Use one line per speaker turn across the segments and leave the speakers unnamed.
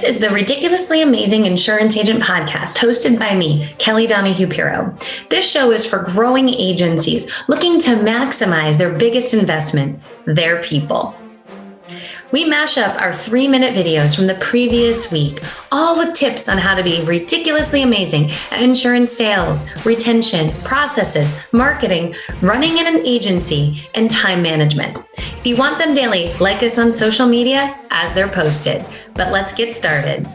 is the Ridiculously Amazing Insurance Agent podcast hosted by me, Kelly Donahue-Piro. This show is for growing agencies looking to maximize their biggest investment, their people. We mash up our 3-minute videos from the previous week, all with tips on how to be ridiculously amazing at insurance sales, retention, processes, marketing, running in an agency, and time management. If you want them daily, like us on social media as they're posted. But let's get started.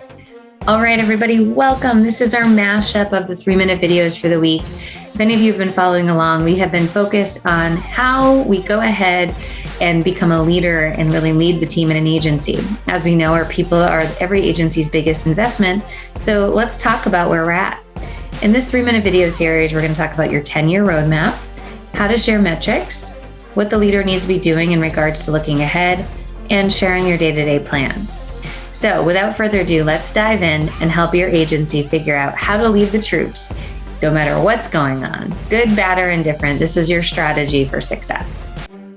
All right, everybody, welcome. This is our mashup of the 3-minute videos for the week. If any of you have been following along, we have been focused on how we go ahead and become a leader and really lead the team in an agency. As we know, our people are every agency's biggest investment. So let's talk about where we're at. In this 3-minute video series, we're going to talk about your 10-year roadmap, how to share metrics, what the leader needs to be doing in regards to looking ahead, and sharing your day-to-day plan. So without further ado, let's dive in and help your agency figure out how to lead the troops, no matter what's going on, good, bad, or indifferent. This is your strategy for success.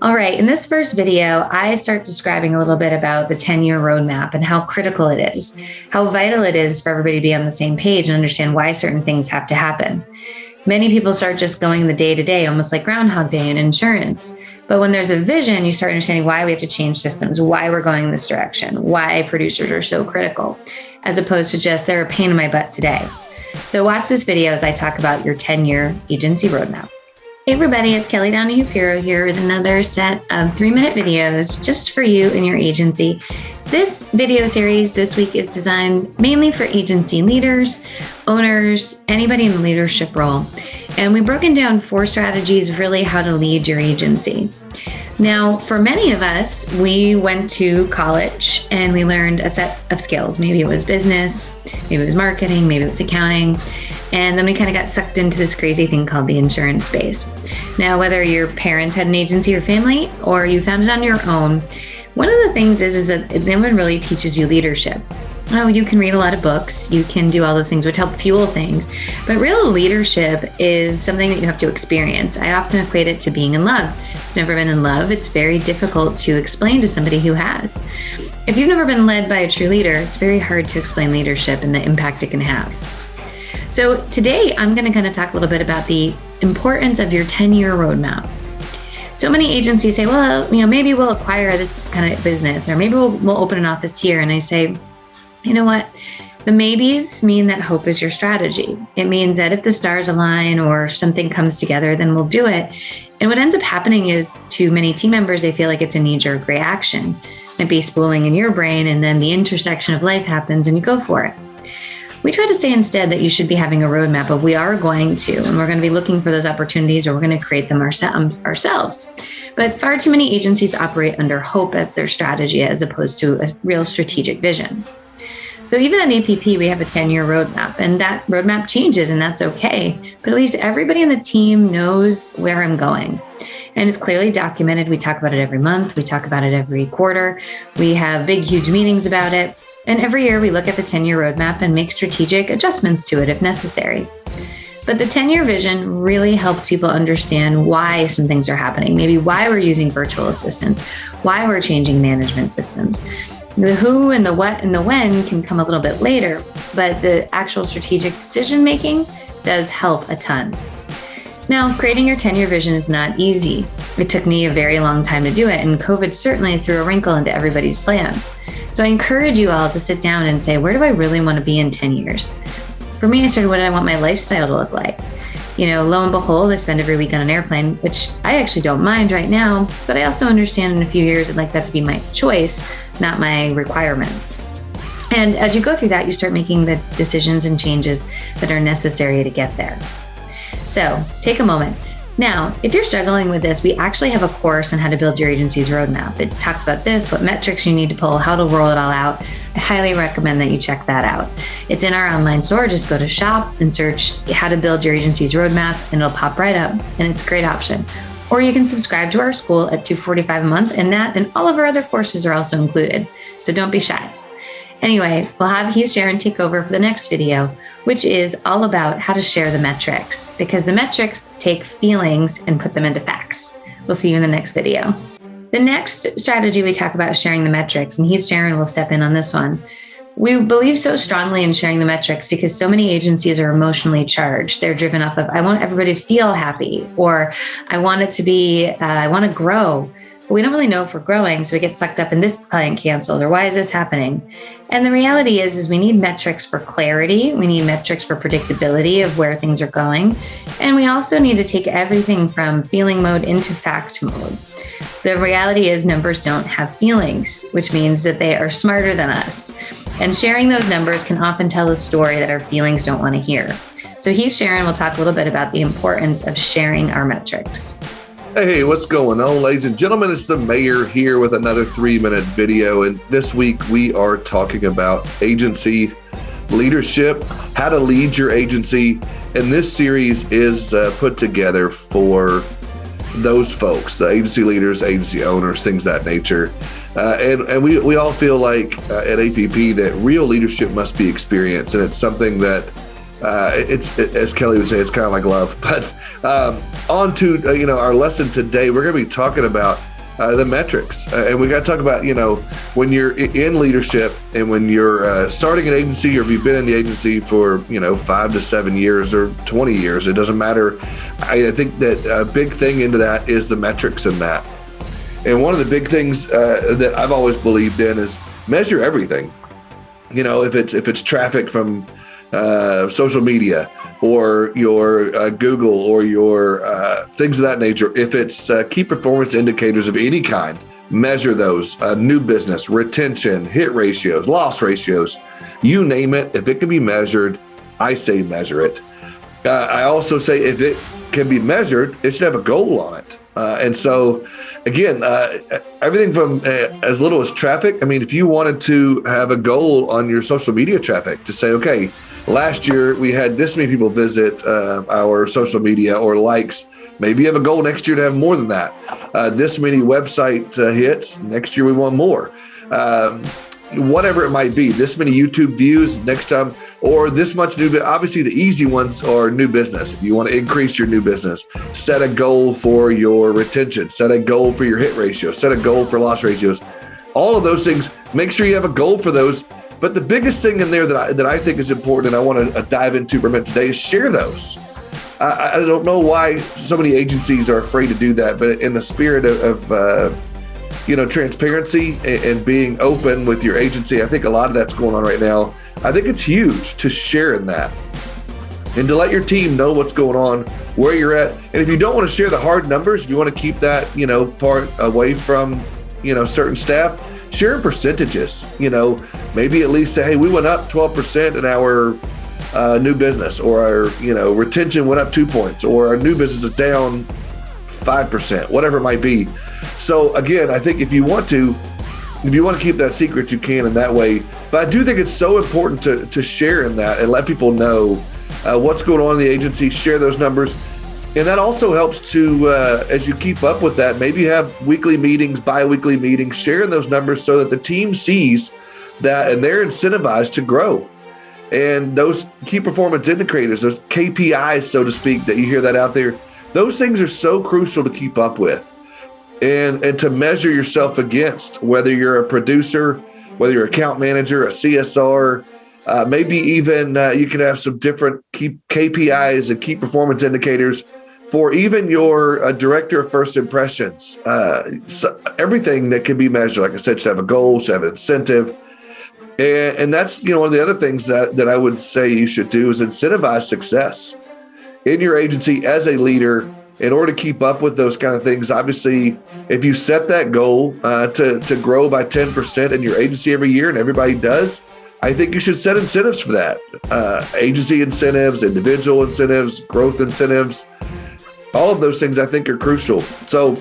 All right, in this first video, I start describing a little bit about the 10-year roadmap and how critical it is, how vital it is for everybody to be on the same page and understand why certain things have to happen. Many people start just going the day-to-day, almost like Groundhog Day in insurance. But when there's a vision, you start understanding why we have to change systems, why we're going in this direction, why producers are so critical, as opposed to just they're a pain in my butt today. So watch this video as I talk about your 10-year agency roadmap. Hey everybody, it's Kelly Donahue-Piro here with another set of 3-minute videos just for you and your agency. This video series this week is designed mainly for agency leaders, owners, anybody in the leadership role. And we've broken down 4 strategies of really how to lead your agency. Now, for many of us, we went to college and we learned a set of skills. Maybe it was business, maybe it was marketing, maybe it was accounting. And then we kind of got sucked into this crazy thing called the insurance space. Now, whether your parents had an agency or family, or you found it on your own, one of the things is that no one really teaches you leadership. Oh, you can read a lot of books, you can do all those things which help fuel things, but real leadership is something that you have to experience. I often equate it to being in love. If you've never been in love, it's very difficult to explain to somebody who has. If you've never been led by a true leader, it's very hard to explain leadership and the impact it can have. So today, I'm going to kind of talk a little bit about the importance of your 10-year roadmap. So many agencies say, well, maybe we'll acquire this kind of business, or maybe we'll open an office here. And I say, you know what? The maybes mean that hope is your strategy. It means that if the stars align or something comes together, then we'll do it. And what ends up happening is to many team members, they feel like it's a knee-jerk reaction. It might be spooling in your brain, and then the intersection of life happens and you go for it. We try to say instead that you should be having a roadmap of we are going to, and we're going to be looking for those opportunities, or we're going to create them ourselves. But far too many agencies operate under hope as their strategy as opposed to a real strategic vision. So even at APP, we have a 10-year roadmap, and that roadmap changes, and that's okay. But at least everybody in the team knows where I'm going. And it's clearly documented. We talk about it every month. We talk about it every quarter. We have big, huge meetings about it. And every year we look at the 10-year roadmap and make strategic adjustments to it if necessary. But the 10-year vision really helps people understand why some things are happening, maybe why we're using virtual assistants, why we're changing management systems. The who and the what and the when can come a little bit later, but the actual strategic decision-making does help a ton. Now, creating your 10-year vision is not easy. It took me a very long time to do it, and COVID certainly threw a wrinkle into everybody's plans. So I encourage you all to sit down and say, where do I really want to be in 10 years? For me, I started, what do I want my lifestyle to look like? Lo and behold, I spend every week on an airplane, which I actually don't mind right now, but I also understand in a few years I'd like that to be my choice, not my requirement. And as you go through that, you start making the decisions and changes that are necessary to get there. So take a moment. Now, if you're struggling with this, we actually have a course on how to build your agency's roadmap. It talks about this, what metrics you need to pull, how to roll it all out. I highly recommend that you check that out. It's in our online store. Just go to shop and search how to build your agency's roadmap, and it'll pop right up, and it's a great option. Or you can subscribe to our school at $245 a month, and that and all of our other courses are also included. So don't be shy. Anyway, we'll have Heath Sharon take over for the next video, which is all about how to share the metrics, because the metrics take feelings and put them into facts. We'll see you in the next video. The next strategy we talk about is sharing the metrics, and Heath Sharon will step in on this one. We believe so strongly in sharing the metrics because so many agencies are emotionally charged. They're driven off of, I want everybody to feel happy, or I want it to be, I want to grow. But we don't really know if we're growing, so we get sucked up in this client canceled, or why is this happening? And the reality is we need metrics for clarity. We need metrics for predictability of where things are going. And we also need to take everything from feeling mode into fact mode. The reality is numbers don't have feelings, which means that they are smarter than us. And sharing those numbers can often tell a story that our feelings don't want to hear. So Sharon will talk a little bit about the importance of sharing our metrics.
Hey, what's going on, ladies and gentlemen? It's the mayor here with another 3-minute video. And this week we are talking about agency leadership, how to lead your agency. And this series is put together for those folks, the agency leaders, agency owners, things of that nature. And we all feel like at APP that real leadership must be experienced. And it's something that as Kelly would say, it's kind of like love. But on to our lesson today, we're going to be talking about the metrics. And we got to talk about, when you're in leadership and when you're starting an agency, or if you've been in the agency for, 5 to 7 years or 20 years, it doesn't matter. I think that a big thing into that is the metrics in that. And one of the big things that I've always believed in is measure everything. If it's traffic from social media, or your Google, or your things of that nature. If it's key performance indicators of any kind, measure those. New business, retention, hit ratios, loss ratios, you name it. If it can be measured, I say measure it. I also say if it can be measured, it should have a goal on it. And so, again, everything from as little as traffic. I mean, if you wanted to have a goal on your social media traffic to say, okay, last year we had this many people visit our social media or likes. Maybe you have a goal next year to have more than that. This many website hits. Next year we want more. Whatever it might be, this many YouTube views next time, or this much new. Obviously, the easy ones are new business. If you want to increase your new business, set a goal for your retention, set a goal for your hit ratio, set a goal for loss ratios. All of those things, make sure you have a goal for those. But the biggest thing in there that I think is important, and I want to dive into for a minute today, is share those. I don't know why so many agencies are afraid to do that, but in the spirit of transparency and being open with your agency, I think a lot of that's going on right now. I think it's huge to share in that and to let your team know what's going on, where you're at. And if you don't want to share the hard numbers, if you want to keep that, part away from, certain staff, share percentages, maybe at least say, hey, we went up 12% in our new business, or our, retention went up 2 points, or our new business is down 5%, whatever it might be. So again, I think if you want to keep that secret, you can in that way. But I do think it's so important to share in that and let people know what's going on in the agency, share those numbers. And that also helps to, as you keep up with that, maybe have weekly meetings, bi-weekly meetings, sharing those numbers so that the team sees that and they're incentivized to grow. And those key performance indicators, those KPIs, so to speak, that you hear that out there, those things are so crucial to keep up with and to measure yourself against, whether you're a producer, whether you're an account manager, a CSR, maybe even you can have some different key KPIs and key performance indicators for even your director of first impressions. So everything that can be measured, like I said, should have a goal, should have an incentive. And that's, one of the other things that I would say you should do is incentivize success in your agency as a leader in order to keep up with those kind of things. Obviously, if you set that goal to grow by 10% in your agency every year, and everybody does, I think you should set incentives for that. Agency incentives, individual incentives, growth incentives, all of those things I think are crucial. So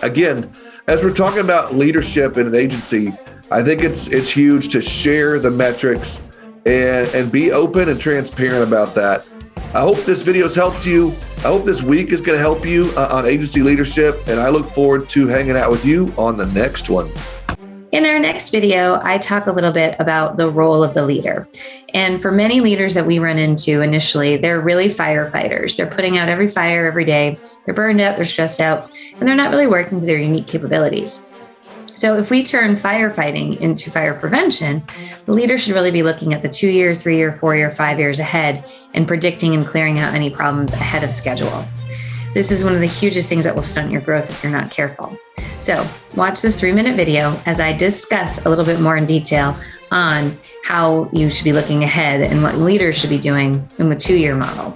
again, as we're talking about leadership in an agency, I think it's huge to share the metrics and be open and transparent about that. I hope this video has helped you. I hope this week is going to help you on agency leadership, and I look forward to hanging out with you on the next one.
In our next video, I talk a little bit about the role of the leader. And for many leaders that we run into initially, they're really firefighters. They're putting out every fire every day. They're burned out, they're stressed out, and they're not really working to their unique capabilities. So if we turn firefighting into fire prevention, the leader should really be looking at the 2-year, 3-year, 4-year, 5 years ahead and predicting and clearing out any problems ahead of schedule. This is one of the hugest things that will stunt your growth if you're not careful. So watch this 3-minute video as I discuss a little bit more in detail on how you should be looking ahead and what leaders should be doing in the 2-year model.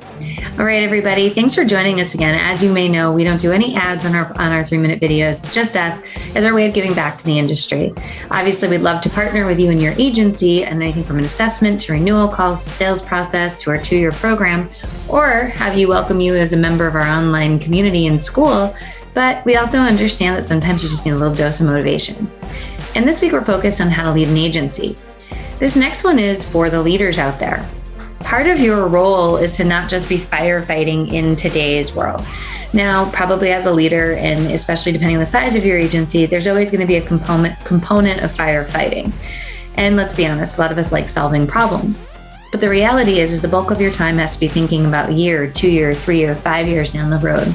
All right, everybody, thanks for joining us again. As you may know, we don't do any ads on our 3-minute videos. It's just us as our way of giving back to the industry. Obviously, we'd love to partner with you and your agency, and anything from an assessment to renewal calls to sales process to our 2-year program, or have you welcome you as a member of our online community in school. But we also understand that sometimes you just need a little dose of motivation. And this week, we're focused on how to lead an agency. This next one is for the leaders out there. Part of your role is to not just be firefighting in today's world. Now, probably as a leader, and especially depending on the size of your agency, there's always going to be a component of firefighting. And let's be honest, a lot of us like solving problems. But the reality is the bulk of your time has to be thinking about a year, 2 year, 3 year, 5 years down the road.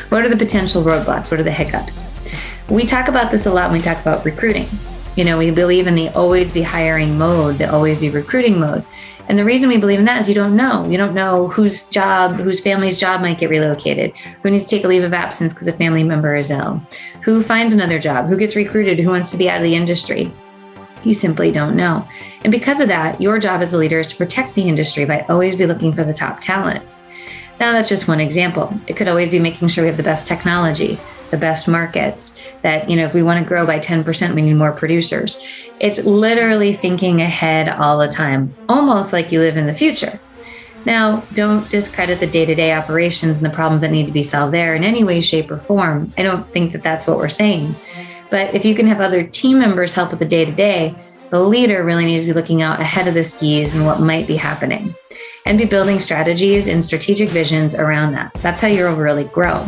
What are the potential roadblocks? What are the hiccups? We talk about this a lot when we talk about recruiting. You know, we believe in the always be hiring mode, the always be recruiting mode. And the reason we believe in that is you don't know. You don't know whose family's job might get relocated, who needs to take a leave of absence because a family member is ill, who finds another job, who gets recruited, who wants to be out of the industry. You simply don't know. And because of that, your job as a leader is to protect the industry by always be looking for the top talent. Now, that's just one example. It could always be making sure we have the best technology, the best markets, that, you know, if we want to grow by 10%, we need more producers. It's literally thinking ahead all the time, almost like you live in the future. Now, don't discredit the day-to-day operations and the problems that need to be solved there in any way, shape, or form. I don't think that that's what we're saying. But if you can have other team members help with the day-to-day, the leader really needs to be looking out ahead of the skis and what might be happening, and be building strategies and strategic visions around that. That's how you'll really grow.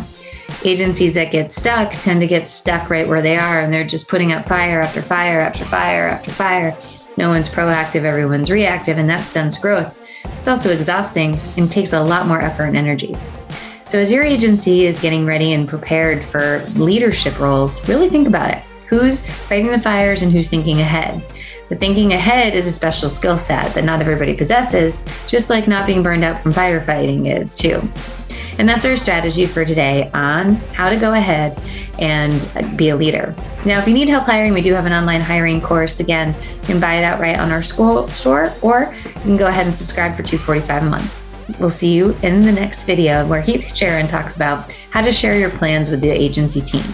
Agencies that get stuck tend to get stuck right where they are, and they're just putting up fire after fire after fire after fire. No one's proactive, everyone's reactive, and that stunts growth. It's also exhausting and takes a lot more effort and energy. So as your agency is getting ready and prepared for leadership roles, really think about it. Who's fighting the fires and who's thinking ahead? The thinking ahead is a special skill set that not everybody possesses, just like not being burned out from firefighting is too. And that's our strategy for today on how to go ahead and be a leader. Now, if you need help hiring, we do have an online hiring course. Again, you can buy it outright on our school store, or you can go ahead and subscribe for $245 a month. We'll see you in the next video where Heath Sharon talks about how to share your plans with the agency team.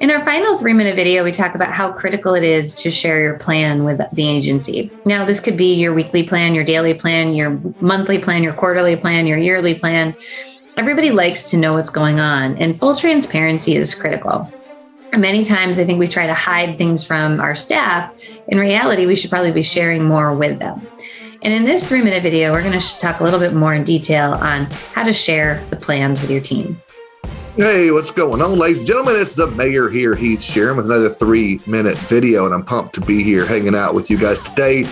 In our final 3-minute video, we talk about how critical it is to share your plan with the agency. Now, this could be your weekly plan, your daily plan, your monthly plan, your quarterly plan, your yearly plan. Everybody likes to know what's going on, and full transparency is critical. Many times, I think we try to hide things from our staff. In reality, we should probably be sharing more with them. And in this 3-minute video, we're going to talk a little bit more in detail on how to share the plans with your team.
Hey, what's going on, ladies and gentlemen? It's the mayor here, Heath Sharon, with another 3-minute video, and I'm pumped to be here hanging out with you guys today.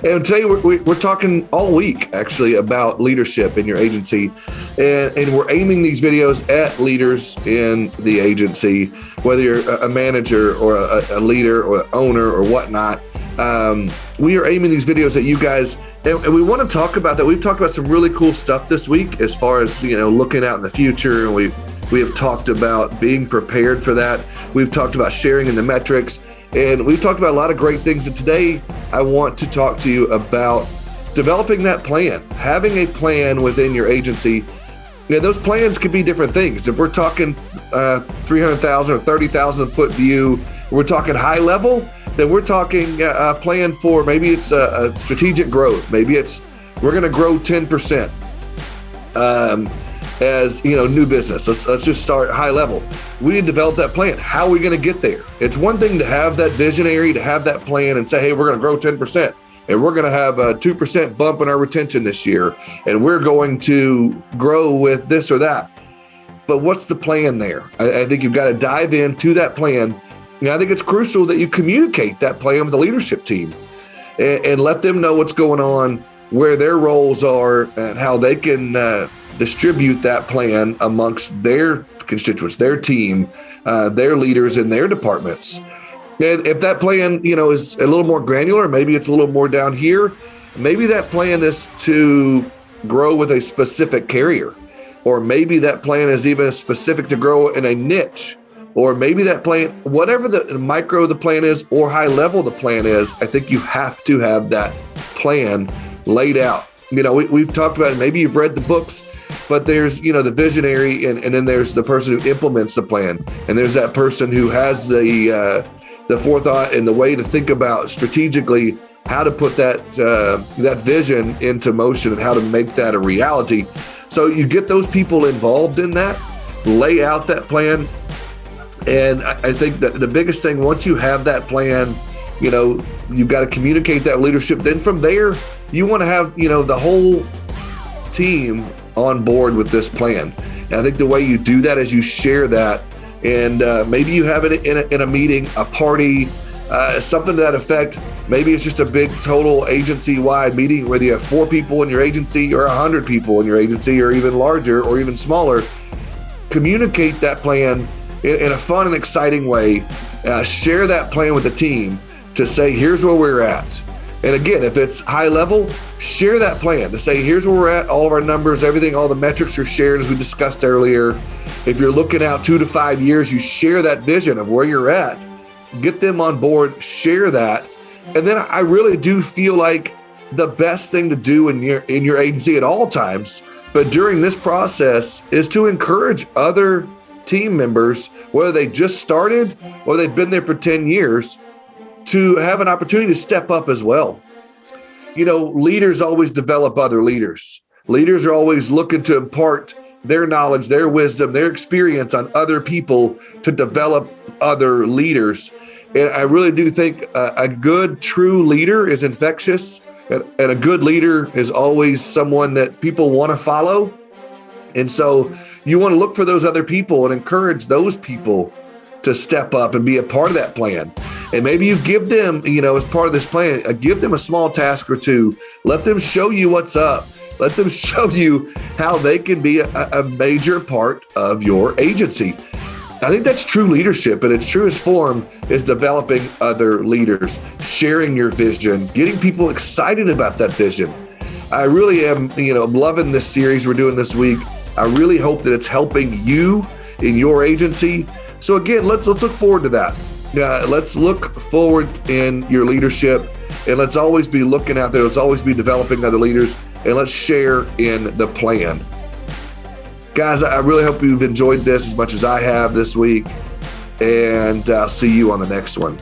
And today we're talking all week, actually, about leadership in your agency. And we're aiming these videos at leaders in the agency, whether you're a manager or a leader or an owner or whatnot. We are aiming these videos at you guys, and we want to talk about that. We've talked about some really cool stuff this week as far as, you know, looking out in the future, and we have talked about being prepared for that. We've talked about sharing in the metrics, and we've talked about a lot of great things. And today I want to talk to you about developing that plan, having a plan within your agency. Yeah, those plans could be different things. If we're talking 300,000 or 30,000 foot view, we're talking high level, then we're talking a plan for maybe it's a strategic growth. Maybe it's we're going to grow 10% as, you know, new business. Let's just start high level. We need to develop that plan. How are we going to get there? It's one thing to have that visionary, to have that plan and say, hey, we're going to grow 10%. And we're going to have a 2% bump in our retention this year. And we're going to grow with this or that. But what's the plan there? I think you've got to dive into that plan. You know, I think it's crucial that you communicate that plan with the leadership team and let them know what's going on, where their roles are, and how they can distribute that plan amongst their constituents, their team, their leaders in their departments. And if that plan, is a little more granular, maybe it's a little more down here, maybe that plan is to grow with a specific carrier, or maybe that plan is even specific to grow in a niche, or maybe that plan, whatever the micro the plan is or high level the plan is, I think you have to have that plan laid out. We've talked about it. Maybe you've read the books, but there's, the visionary and then there's the person who implements the plan. And there's that person who has the forethought and the way to think about strategically how to put that vision into motion and how to make that a reality. So you get those people involved in that, lay out that plan. And I think that the biggest thing, once you have that plan, you've got to communicate that leadership. Then from there, you want to have, the whole team on board with this plan. And I think the way you do that is you share that. And maybe you have it in a meeting, a party, something to that effect. Maybe it's just a big total agency-wide meeting, whether you have 4 people in your agency or 100 people in your agency or even larger or even smaller. Communicate that plan in a fun and exciting way. Share that plan with the team to say, here's where we're at. And again, if it's high level, share that plan to say, here's where we're at, all of our numbers, everything, all the metrics are shared as we discussed earlier. If you're looking out 2 to 5 years, you share that vision of where you're at, get them on board, share that. And then I really do feel like the best thing to do in your agency at all times, but during this process, is to encourage other team members, whether they just started or they've been there for 10 years, to have an opportunity to step up as well. Leaders always develop other leaders. Leaders are always looking to impart their knowledge, their wisdom, their experience on other people to develop other leaders. And I really do think a good, true leader is infectious, and a good leader is always someone that people want to follow. And so you want to look for those other people and encourage those people to step up and be a part of that plan. And maybe you give them, as part of this plan, give them a small task or two. Let them show you what's up. Let them show you how they can be a major part of your agency. I think that's true leadership, and its truest form is developing other leaders, sharing your vision, getting people excited about that vision. I really am, I'm loving this series we're doing this week. I really hope that it's helping you in your agency. So again, let's look forward to that. Let's look forward in your leadership, and let's always be looking out there. Let's always be developing other leaders, and let's share in the plan. Guys, I really hope you've enjoyed this as much as I have this week, and I'll see you on the next one.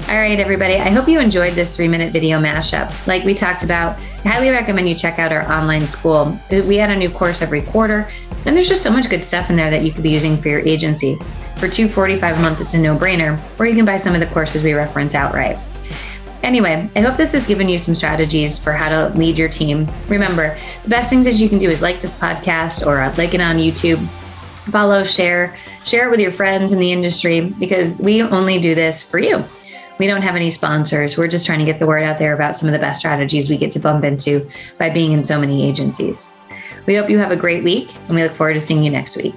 All right, everybody. I hope you enjoyed this 3-minute video mashup. Like we talked about, I highly recommend you check out our online school. We add a new course every quarter, and there's just so much good stuff in there that you could be using for your agency. For $245 a month, it's a no-brainer, or you can buy some of the courses we reference outright. Anyway, I hope this has given you some strategies for how to lead your team. Remember, the best things that you can do is like this podcast or like it on YouTube. Follow, share it with your friends in the industry, because we only do this for you. We don't have any sponsors. We're just trying to get the word out there about some of the best strategies we get to bump into by being in so many agencies. We hope you have a great week, and we look forward to seeing you next week.